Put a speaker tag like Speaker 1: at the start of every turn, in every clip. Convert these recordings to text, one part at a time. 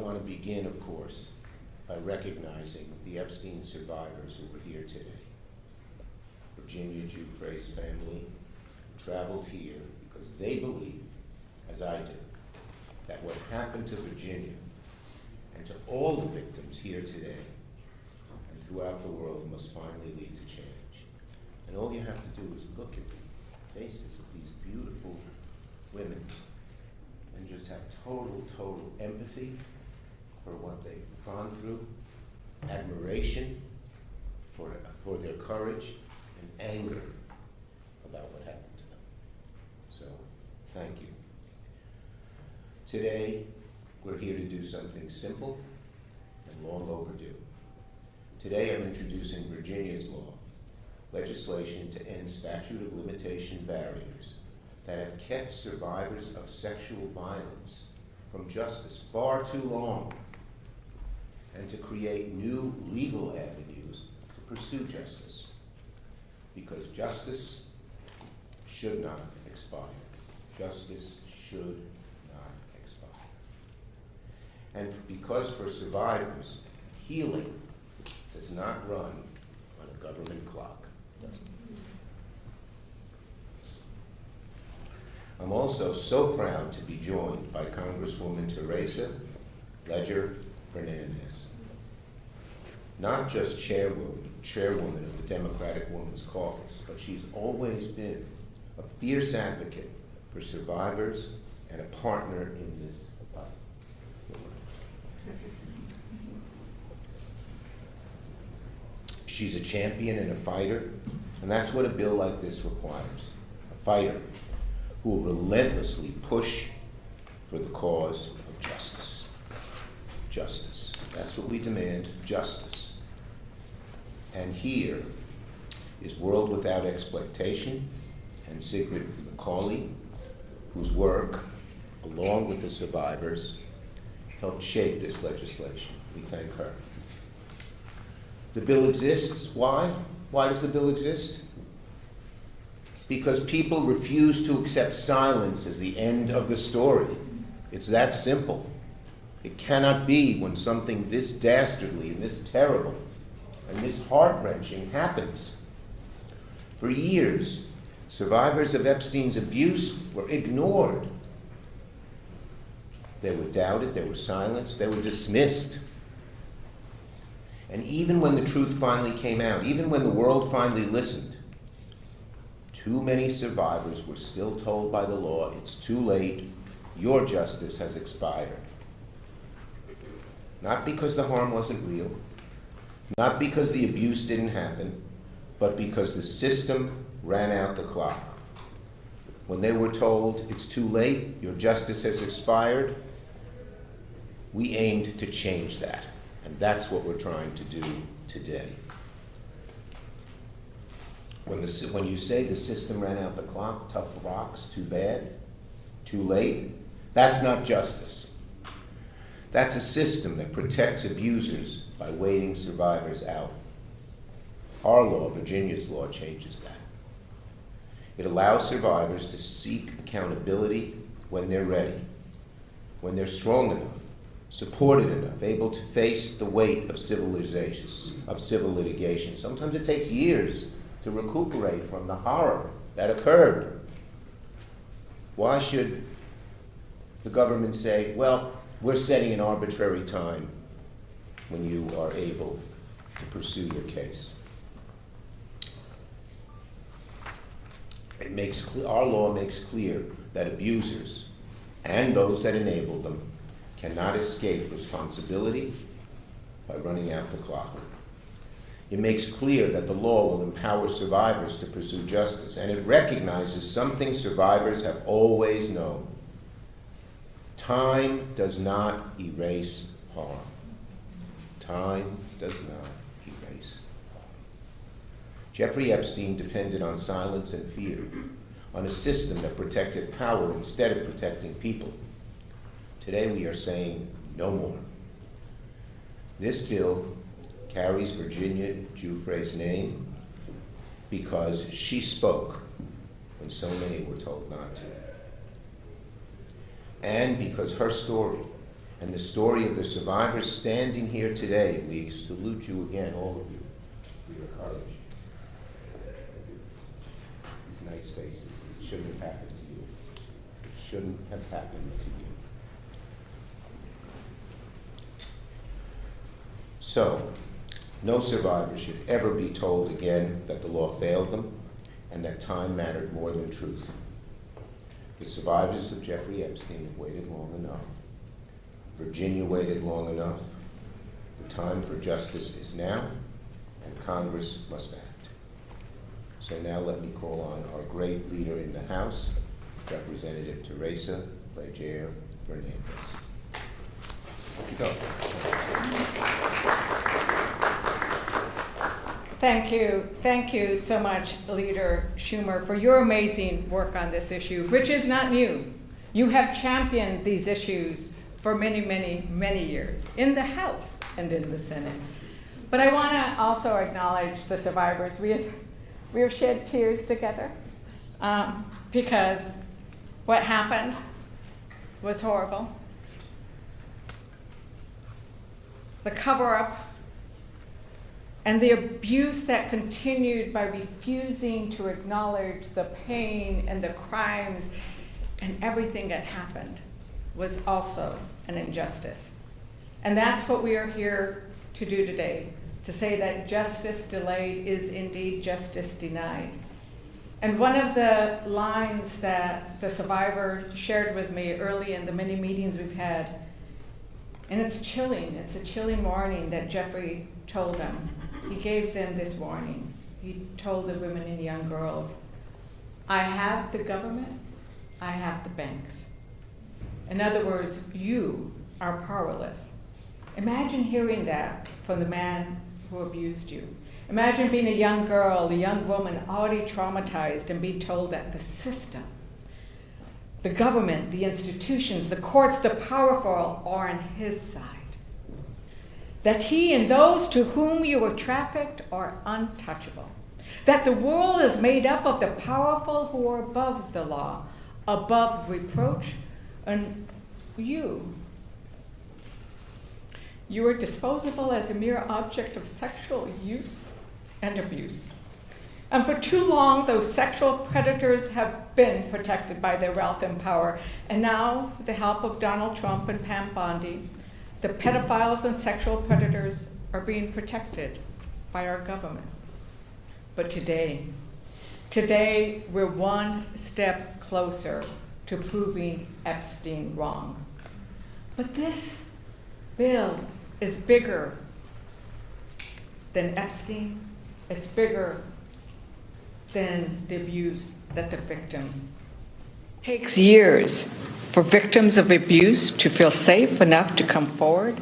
Speaker 1: want to begin, of course, by recognizing the Epstein survivors who were here today. Virginia Giuffre's family traveled here because they believe, as I do, that what happened to Virginia and to all the victims here today and throughout the world must finally lead to change. And all you have to do is look at the faces of these beautiful women and just have total empathy for what they've gone through, admiration for their courage, and anger about what happened to them. So, thank you. Today, we're here to do something simple and long overdue. Today, I'm introducing Virginia's law, legislation to end statute of limitation barriers that have kept survivors of sexual violence from justice far too long, and to create new legal avenues to pursue justice, because justice should not expire. Justice should not expire. And because for survivors, healing does not run on a government clock, does it? I'm also so proud to be joined by Congresswoman Teresa Fernandez, not just chairwoman of the Democratic Women's Caucus, but she's always been a fierce advocate for survivors and a partner in this fight. She's a champion and a fighter, and that's what a bill like this requires. A fighter who will relentlessly push for the cause of justice. Justice. That's what we demand, justice. And here is World Without Exploitation and Sigrid Macaulay, whose work, along with the survivors, helped shape this legislation. We thank her. The bill exists. Why? Why does the bill exist? Because people refuse to accept silence as the end of the story. It's that simple. It cannot be when something this dastardly and this terrible and this heart-wrenching happens. For years, survivors of Epstein's abuse were ignored. They were doubted, they were silenced, they were dismissed. And even when the truth finally came out, even when the world finally listened, too many survivors were still told by the law, it's too late, your justice has expired. Not because the harm wasn't real, not because the abuse didn't happen, but because the system ran out the clock. When they were told, it's too late, your justice has expired, we aimed to change that. And that's what we're trying to do today. When you say the system ran out the clock, tough rocks, too bad, too late, that's not justice. That's a system that protects abusers by waiting survivors out. Our law, Virginia's law, changes that. It allows survivors to seek accountability when they're ready, when they're strong enough, supported enough, able to face the weight of civil litigation. Sometimes it takes years to recuperate from the horror that occurred. Why should the government say, well, we're setting an arbitrary time when you are able to pursue your case? Our law makes clear that abusers and those that enable them cannot escape responsibility by running out the clock. It makes clear that the law will empower survivors to pursue justice, and it recognizes something survivors have always known. Time does not erase harm. Time does not erase harm. Jeffrey Epstein depended on silence and fear, on a system that protected power instead of protecting people. Today we are saying no more. This bill carries Virginia Giuffre's name because she spoke when so many were told not to. And because her story And the story of the survivors standing here today, we salute you again, all of you, for your courage. These nice faces, it shouldn't have happened to you. It shouldn't have happened to you. So, no survivor should ever be told again that the law failed them and that time mattered more than truth. The survivors of Jeffrey Epstein have waited long enough. Virginia waited long enough. The time for justice is now, and Congress must act. So now let me call on our great leader in the House, Representative Teresa Fernandez.
Speaker 2: Thank you so much, Leader Schumer, for your amazing work on this issue, which is not new. You have championed these issues for many, many, many years in the House and in the Senate. But I want to also acknowledge the survivors. We have shed tears together because what happened was horrible. The cover-up and the abuse that continued by refusing to acknowledge the pain and the crimes and everything that happened was also an injustice. And that's what we are here to do today, to say that justice delayed is indeed justice denied. And one of the lines that the survivor shared with me early in the many meetings we've had, and it's a chilling warning that Jeffrey told them. He gave them this warning. He told the women and young girls, I have the government, I have the banks. In other words, you are powerless. Imagine hearing that from the man who abused you. Imagine being a young girl, a young woman already traumatized and being told that the system, the government, the institutions, the courts, the powerful are on his side. That he and those to whom you were trafficked are untouchable. That the world is made up of the powerful who are above the law, above reproach, and you are disposable as a mere object of sexual use and abuse. And for too long, those sexual predators have been protected by their wealth and power. And now, with the help of Donald Trump and Pam Bondi, the pedophiles and sexual predators are being protected by our government. But today, we're one step closer to proving Epstein wrong. But this bill is bigger than Epstein. It's bigger than the abuse that the victims. It takes years for victims of abuse to feel safe enough to come forward,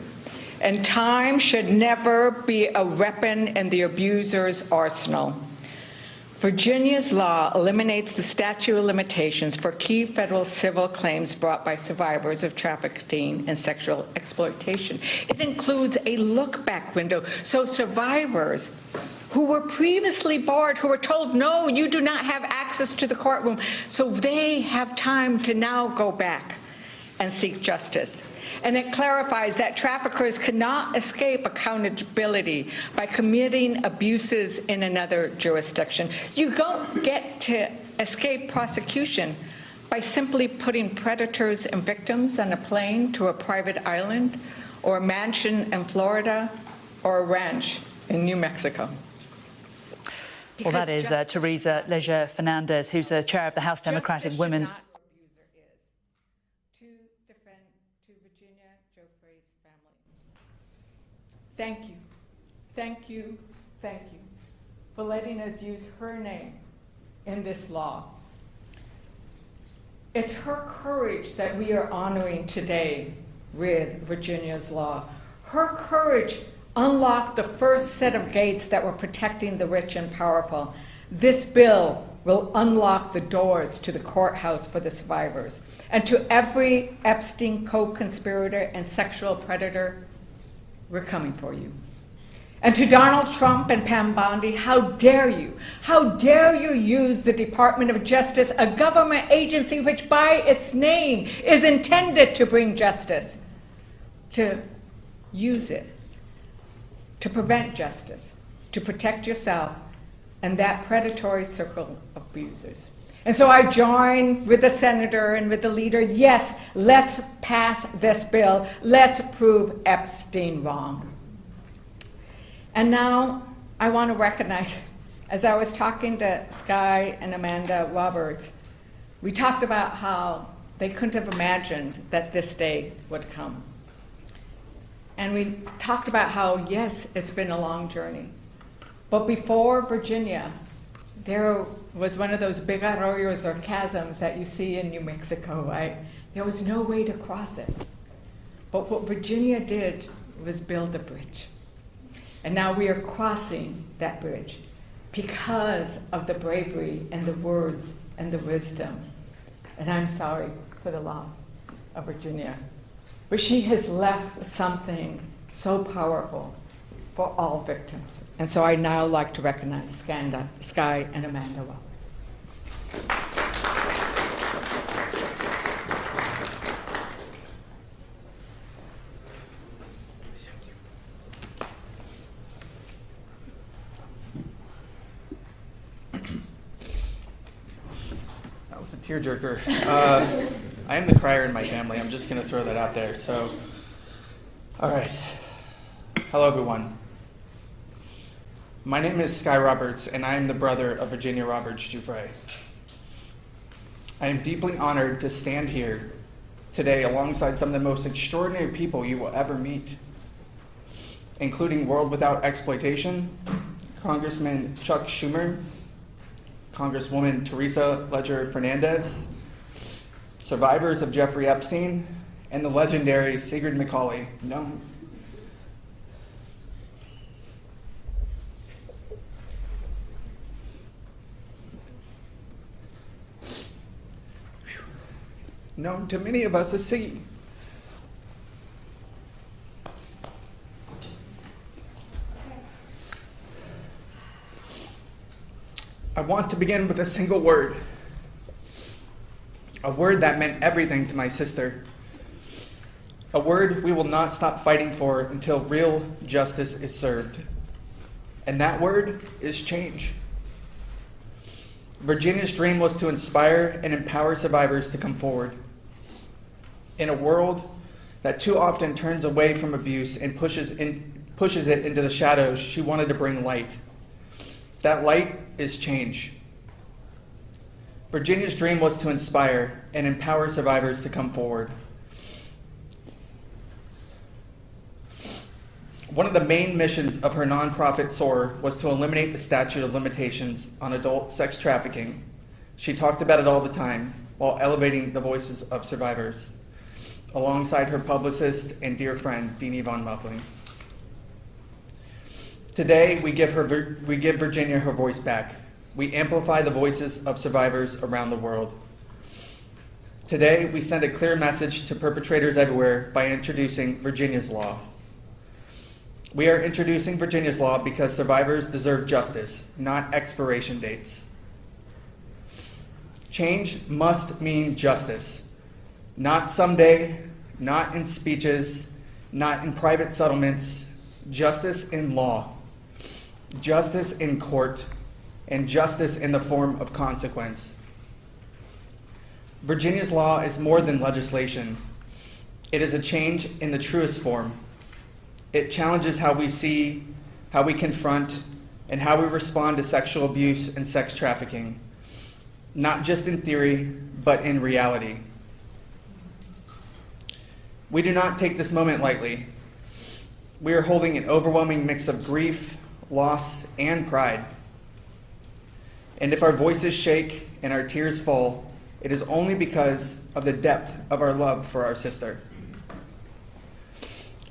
Speaker 2: and time should never be a weapon in the abuser's arsenal. Virginia's law eliminates the statute of limitations for key federal civil claims brought by survivors of trafficking and sexual exploitation. It includes a look-back window, so survivors who were previously barred, who were told, no, you do not have access to the courtroom, so they have time to now go back and seek justice. And it clarifies that traffickers cannot escape accountability by committing abuses in another jurisdiction. You don't get to escape prosecution by simply putting predators and victims on a plane to a private island or a mansion in Florida or a ranch in New Mexico.
Speaker 3: Well, that is Teresa Fernandez, who's the chair of the House Democratic Women's.
Speaker 2: To defend to Virginia Giuffre's family. Thank you, thank you, thank you for letting us use her name in this law. It's her courage that we are honoring today with Virginia's law. Her courage unlocked the first set of gates that were protecting the rich and powerful. This bill will unlock the doors to the courthouse for the survivors. And to every Epstein co-conspirator and sexual predator, we're coming for you. And to Donald Trump and Pam Bondi, how dare you? How dare you use the Department of Justice, a government agency which by its name is intended to bring justice, to use it to prevent justice, to protect yourself and that predatory circle of abusers. And so I join with the senator and with the leader. Yes, let's pass this bill. Let's prove Epstein wrong. And now I want to recognize, as I was talking to Sky and Amanda Roberts, we talked about how they couldn't have imagined that this day would come. And we talked about how, yes, it's been a long journey. But before Virginia, there was one of those big arroyos or chasms that you see in New Mexico, right? There was no way to cross it. But what Virginia did was build a bridge. And now we are crossing that bridge because of the bravery and the words and the wisdom. And I'm sorry for the loss of Virginia. But she has left something so powerful for all victims. And so I now like to recognize Sky and Amanda Roberts.
Speaker 4: That was a tearjerker. I am the crier in my family. I'm just going to throw that out there. So, all right. Hello, everyone. My name is Sky Roberts, and I am the brother of Virginia Roberts Giuffre. I am deeply honored to stand here today alongside some of the most extraordinary people you will ever meet, including World Without Exploitation, Congressman Chuck Schumer, Congresswoman Teresa Fernandez, survivors of Jeffrey Epstein, and the legendary Sigrid McCauley. Known to many of us as Siggy. I want to begin with a single word. A word that meant everything to my sister. A word we will not stop fighting for until real justice is served. And that word is change. Virginia's dream was to inspire and empower survivors to come forward. In a world that too often turns away from abuse and pushes it into the shadows, she wanted to bring light. That light is change. Virginia's dream was to inspire and empower survivors to come forward. One of the main missions of her nonprofit, SOAR, was to eliminate the statute of limitations on adult sex trafficking. She talked about it all the time while elevating the voices of survivors, alongside her publicist and dear friend, Deanie Von Muffling. Today, we give Virginia her voice back. We amplify the voices of survivors around the world. Today, we send a clear message to perpetrators everywhere by introducing Virginia's Law. We are introducing Virginia's Law because survivors deserve justice, not expiration dates. Change must mean justice. Not someday, not in speeches, not in private settlements, justice in law, justice in court, and justice in the form of consequence. Virginia's Law is more than legislation. It is a change in the truest form. It challenges how we see, how we confront, and how we respond to sexual abuse and sex trafficking, not just in theory, but in reality. We do not take this moment lightly. We are holding an overwhelming mix of grief, loss, and pride. And if our voices shake and our tears fall, it is only because of the depth of our love for our sister.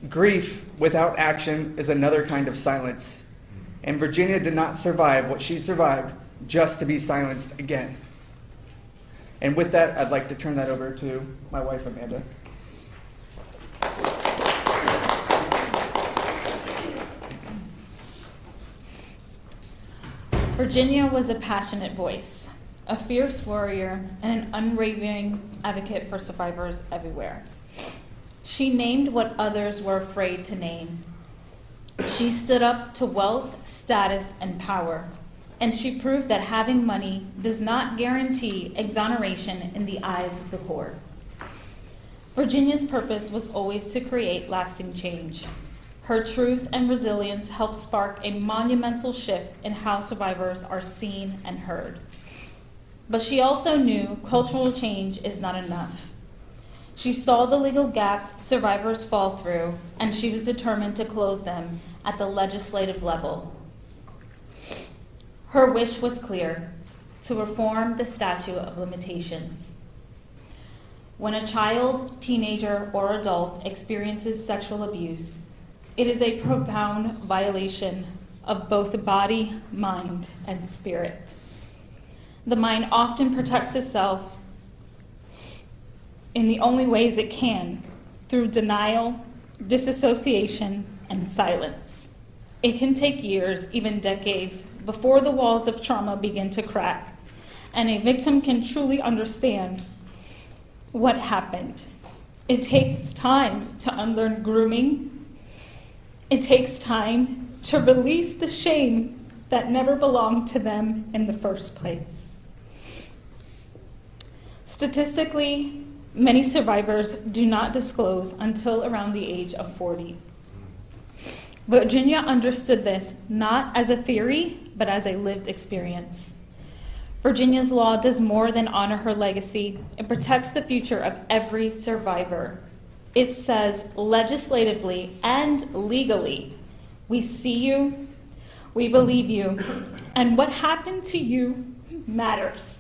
Speaker 4: Grief without action is another kind of silence, and Virginia did not survive what she survived just to be silenced again. And with that, I'd like to turn that over to my wife, Amanda.
Speaker 5: Virginia was a passionate voice, a fierce warrior, and an unwavering advocate for survivors everywhere. She She named what others were afraid to name. She stood up to wealth, status, and power, and she proved that having money does not guarantee exoneration in the eyes of the court. Virginia's purpose was always to create lasting change. Her truth and resilience helped spark a monumental shift in how survivors are seen and heard. But she also knew cultural change is not enough. She saw the legal gaps survivors fall through, and she was determined to close them at the legislative level. Her wish was clear: to reform the statute of limitations. When a child, teenager, or adult experiences sexual abuse, it is a profound violation of both the body, mind, and spirit. The mind often protects itself in the only ways it can, through denial, disassociation, and silence. It can take years, even decades, before the walls of trauma begin to crack, and a victim can truly understand what happened. It takes time to unlearn grooming. It takes time to release the shame that never belonged to them in the first place. Statistically, many survivors do not disclose until around the age of 40. Virginia understood this not as a theory, but as a lived experience. Virginia's law does more than honor her legacy. It protects the future of every survivor. It says legislatively and legally, we see you, we believe you, and what happened to you matters.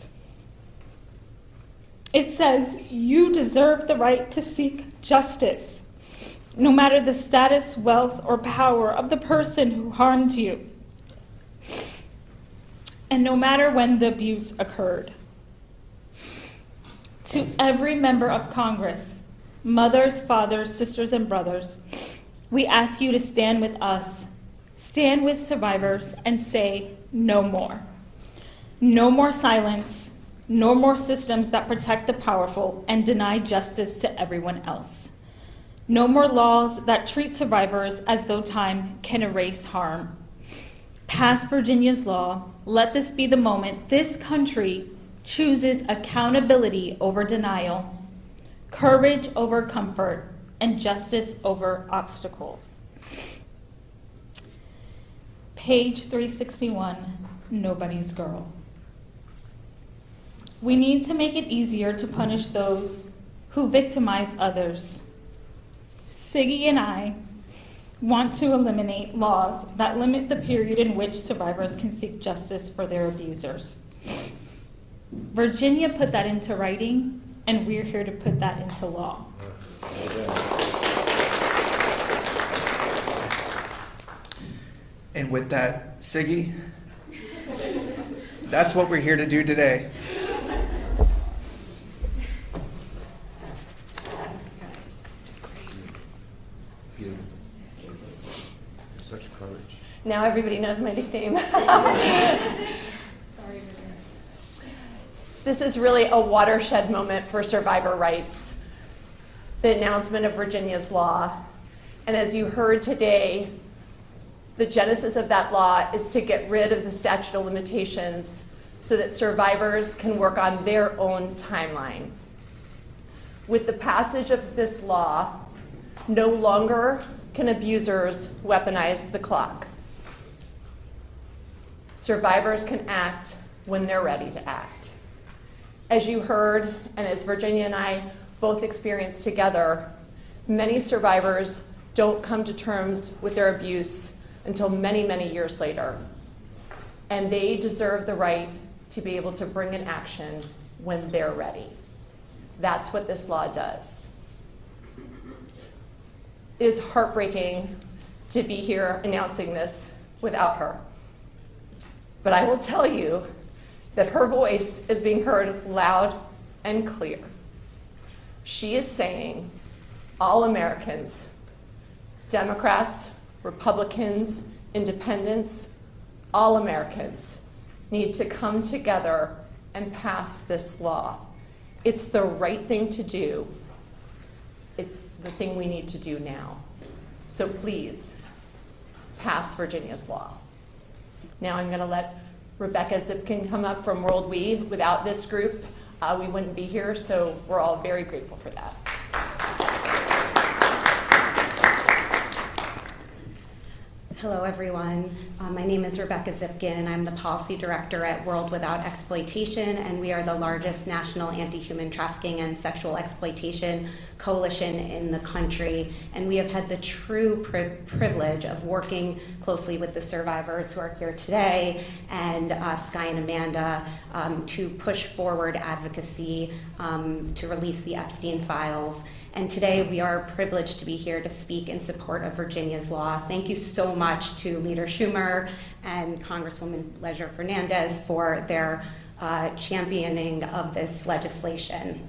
Speaker 5: It says you deserve the right to seek justice, no matter the status, wealth, or power of the person who harmed you, and no matter when the abuse occurred. To every member of Congress, mothers, fathers, sisters, and brothers, we ask you to stand with us, stand with survivors, and say no more. No more silence. No more systems that protect the powerful and deny justice to everyone else. No more laws that treat survivors as though time can erase harm. Pass Virginia's law. Let this be the moment this country chooses accountability over denial, courage over comfort, and justice over obstacles. Page 361, Nobody's Girl. We need to make it easier to punish those who victimize others. Siggy and I want to eliminate laws that limit the period in which survivors can seek justice for their abusers. Virginia put that into writing, and we're here to put that into law.
Speaker 4: And with that, Siggy, that's what we're here to do today.
Speaker 1: Such courage.
Speaker 6: Now everybody knows my nickname. This is really a watershed moment for survivor rights, the announcement of Virginia's law. And as you heard today, the genesis of that law is to get rid of the statute of limitations so that survivors can work on their own timeline. With the passage of this law, no longer can abusers weaponize the clock. Survivors can act when they're ready to act. As you heard, and as Virginia and I both experienced together, many survivors don't come to terms with their abuse until many, many years later. And they deserve the right to be able to bring an action when they're ready. That's what this law does. It is heartbreaking to be here announcing this without her. But I will tell you that her voice is being heard loud and clear. She is saying, all Americans, Democrats, Republicans, independents, all Americans need to come together and pass this law. It's the right thing to do. It's the thing we need to do now. So please, pass Virginia's law. Now I'm going to let Rebecca Zipkin come up from World We. Without this group, we wouldn't be here, so we're all very grateful for that.
Speaker 7: Hello, everyone. My name is Rebecca Zipkin, and I'm the Policy Director at World Without Exploitation, and we are the largest national anti-human trafficking and sexual exploitation coalition in the country. And we have had the true privilege of working closely with the survivors who are here today, and Skye and Amanda, to push forward advocacy to release the Epstein files. And today we are privileged to be here to speak in support of Virginia's law. Thank you so much to Leader Schumer and Congresswoman Fernandez for their championing of this legislation.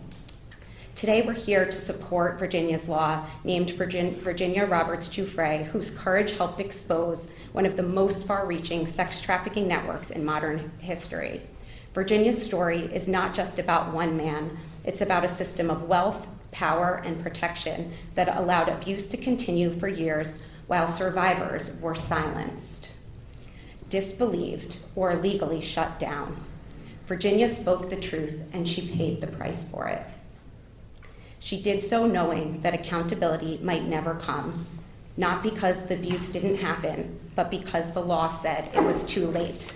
Speaker 7: Today we're here to support Virginia's law, named Virginia Giuffre, whose courage helped expose one of the most far-reaching sex trafficking networks in modern history. Virginia's story is not just about one man. It's about a system of wealth, power, and protection that allowed abuse to continue for years while survivors were silenced, disbelieved, or legally shut down. Virginia spoke the truth, and she paid the price for it. She did so knowing that accountability might never come, not because the abuse didn't happen, but because the law said it was too late.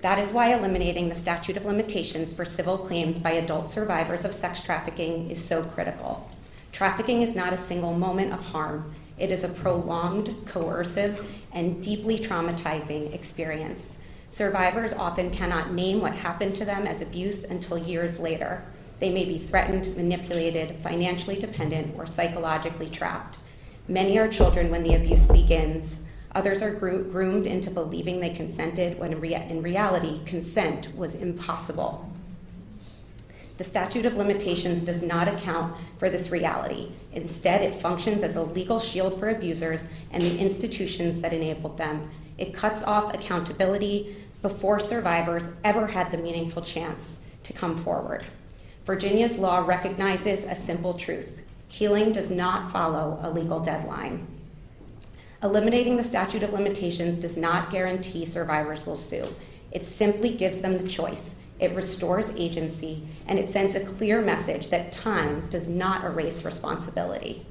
Speaker 7: That is why eliminating the statute of limitations for civil claims by adult survivors of sex trafficking is so critical. Trafficking is not a single moment of harm. It is a prolonged, coercive, and deeply traumatizing experience. Survivors often cannot name what happened to them as abuse until years later. They may be threatened, manipulated, financially dependent, or psychologically trapped. Many are children when the abuse begins. Others are groomed into believing they consented when in reality, consent was impossible. The statute of limitations does not account for this reality. Instead, it functions as a legal shield for abusers and the institutions that enabled them. It cuts off accountability before survivors ever had the meaningful chance to come forward. Virginia's law recognizes a simple truth. Healing does not follow a legal deadline. Eliminating the statute of limitations does not guarantee survivors will sue. It simply gives them the choice. It restores agency, and it sends a clear message that time does not erase responsibility.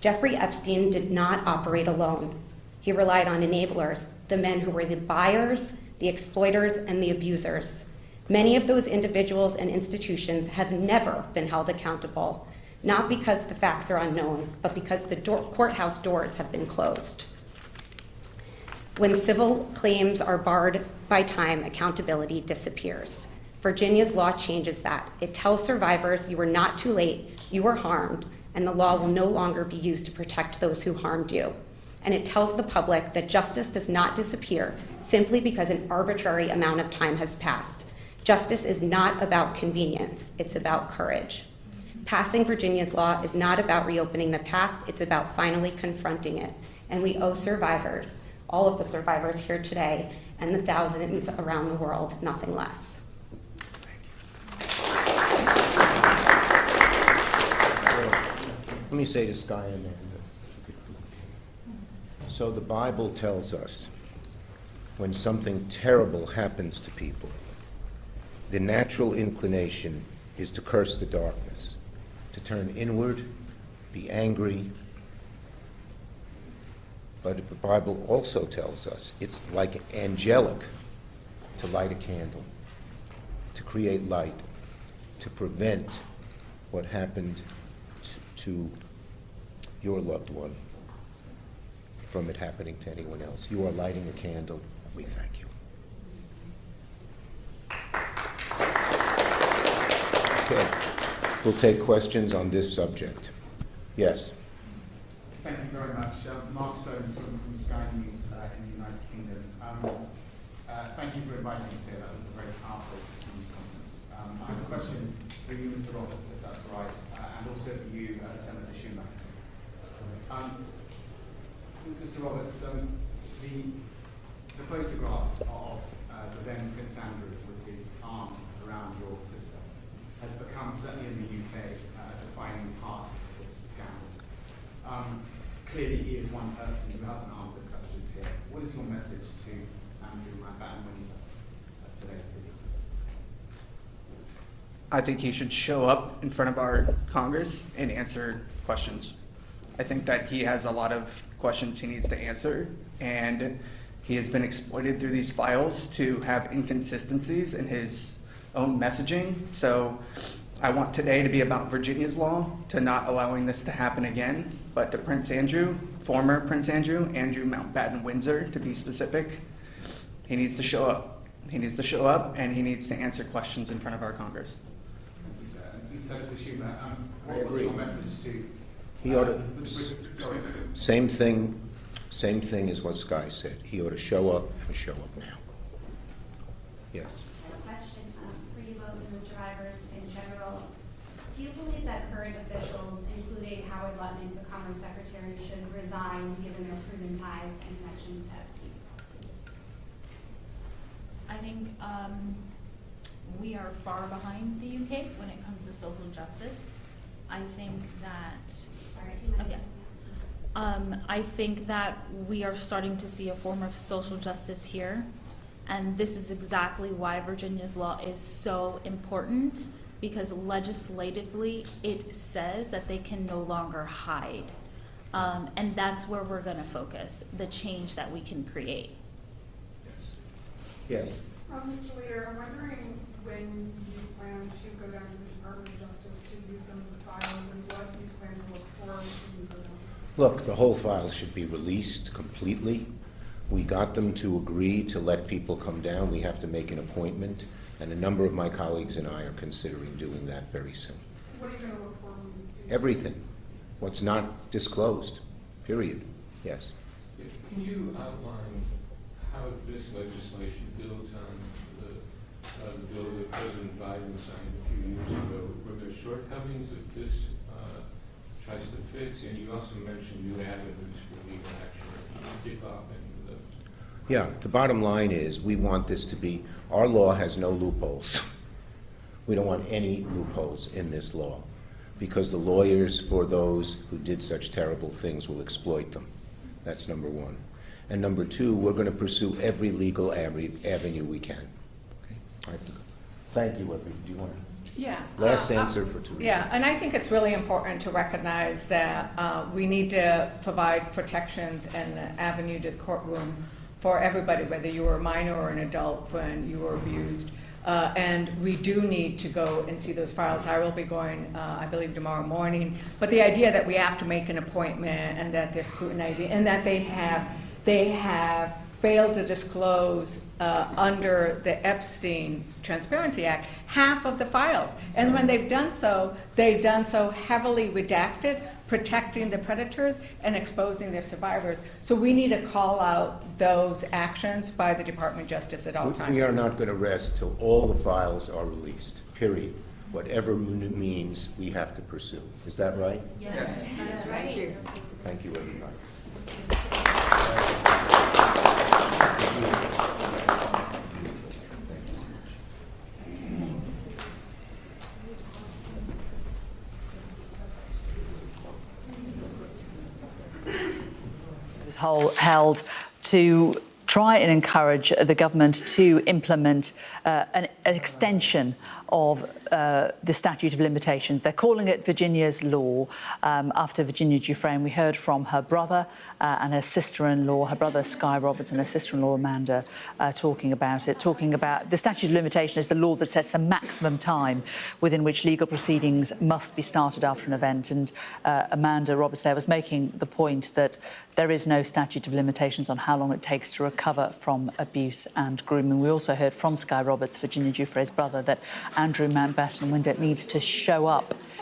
Speaker 7: Jeffrey Epstein did not operate alone. He relied on enablers, the men who were the buyers, the exploiters, and the abusers. Many of those individuals and institutions have never been held accountable, not because the facts are unknown, but because the courthouse doors have been closed. When civil claims are barred by time, accountability disappears. Virginia's law changes that. It tells survivors you were not too late, you were harmed, and the law will no longer be used to protect those who harmed you. And it tells the public that justice does not disappear simply because an arbitrary amount of time has passed. Justice is not about convenience, it's about courage. Passing Virginia's law is not about reopening the past, it's about finally confronting it. And we owe survivors, all of the survivors here today, and the thousands around the world, nothing less.
Speaker 1: Let me say to Skye and Amanda. So the Bible tells us when something terrible happens to people, the natural inclination is to curse the darkness, to turn inward, be angry. But the Bible also tells us it's like angelic to light a candle, to create light, to prevent what happened to your loved one from it happening to anyone else. You are lighting a candle. We thank you. Okay. We'll take questions on this subject. Yes.
Speaker 8: Thank you very much. Mark Stone from Sky News in the United Kingdom. Thank you for inviting us here. That was a very powerful news conference. I have a question for you, Mr. Roberts, if that's all right, and also for you, Senator Schumer. Mr. Roberts, the photograph of the then Prince Andrew with his arm around your sister has become, certainly in the UK, a defining part of this scandal. Clearly, he is one person who hasn't answered questions here. What is your message to Andrew Batten-Windsor today?
Speaker 4: I think he should show up in front of our Congress and answer questions. I think that he has a lot of questions he needs to answer, and he has been exploited through these files to have inconsistencies in his own messaging. So I want today to be about Virginia's law, to not allowing this to happen again, but to Prince Andrew, former Prince Andrew Mountbatten Windsor, to be specific. He needs to show up. He needs to show up, and he needs to answer questions in front of our Congress.
Speaker 8: Senator Schumer, what's your message to?
Speaker 1: He ought to. Same thing as what Sky said. He ought to show up and show up now. Yes.
Speaker 9: I have a question for you both and the survivors in general. Do you believe that current officials, including Howard Lutnick, the Commerce Secretary, should resign given their proven ties and connections to Epstein?
Speaker 5: I think we are far behind the UK when it comes to social justice. I think that
Speaker 9: Sorry, 2 minutes.
Speaker 5: Okay. I think that we are starting to see a form of social justice here, and this is exactly why Virginia's law is so important, because legislatively it says that they can no longer hide, and that's where we're going to focus, the change that we can create.
Speaker 1: Yes.
Speaker 10: Mr. Leader, I'm wondering when you plan to go down to the Department of Justice to view some of the files and what you plan to look for when you go down.
Speaker 1: Look, the whole file should be released completely. We got them to agree to let people come down. We have to make an appointment, and a number of my colleagues and I are considering doing that very soon.
Speaker 10: What are you going to look for when you do
Speaker 1: Everything. What's not disclosed, period. Yes.
Speaker 11: Can you outline how this legislation builds on the bill that President Biden signed a few years ago? Were there shortcomings that this tries to fix? And you also mentioned new avenues for legal action. Can you kick off any of those?
Speaker 1: Yeah, the bottom line is we want this to be, our law has no loopholes. We don't want any loopholes in this law, because the lawyers for those who did such terrible things will exploit them. That's number one. And number two, we're going to pursue every legal avenue we can. Okay? I have to go. Thank you, everybody. Do you want to?
Speaker 2: Yeah.
Speaker 1: Last answer for Teresa.
Speaker 2: Yeah, and I think it's really important to recognize that we need to provide protections and an avenue to the courtroom for everybody, whether you were a minor or an adult when you were abused. And we do need to go and see those files. I will be going, I believe, tomorrow morning. But the idea that we have to make an appointment and that they're scrutinizing and that they have failed to disclose under the Epstein Transparency Act half of the files. And when they've done so heavily redacted, protecting the predators and exposing their survivors. So we need to call out those actions by the Department of Justice at all times.
Speaker 1: We are not going to rest till all the files are released, period. Whatever means we have to pursue. Is that right?
Speaker 5: Yes, that's right.
Speaker 1: Thank you, everybody.
Speaker 3: Held to try and encourage the government to implement an extension of the statute of limitations. They're calling it Virginia's law after Virginia Giuffre, and we heard from her brother and her sister-in-law, her brother Sky Roberts and her sister-in-law Amanda talking about it, talking about the statute of limitation is the law that sets the maximum time within which legal proceedings must be started after an event. And Amanda Roberts there was making the point that there is no statute of limitations on how long it takes to recover from abuse and grooming. We also heard from Sky Roberts, Virginia Giuffre's brother, that Andrew Mountbatten Windsor needs to show up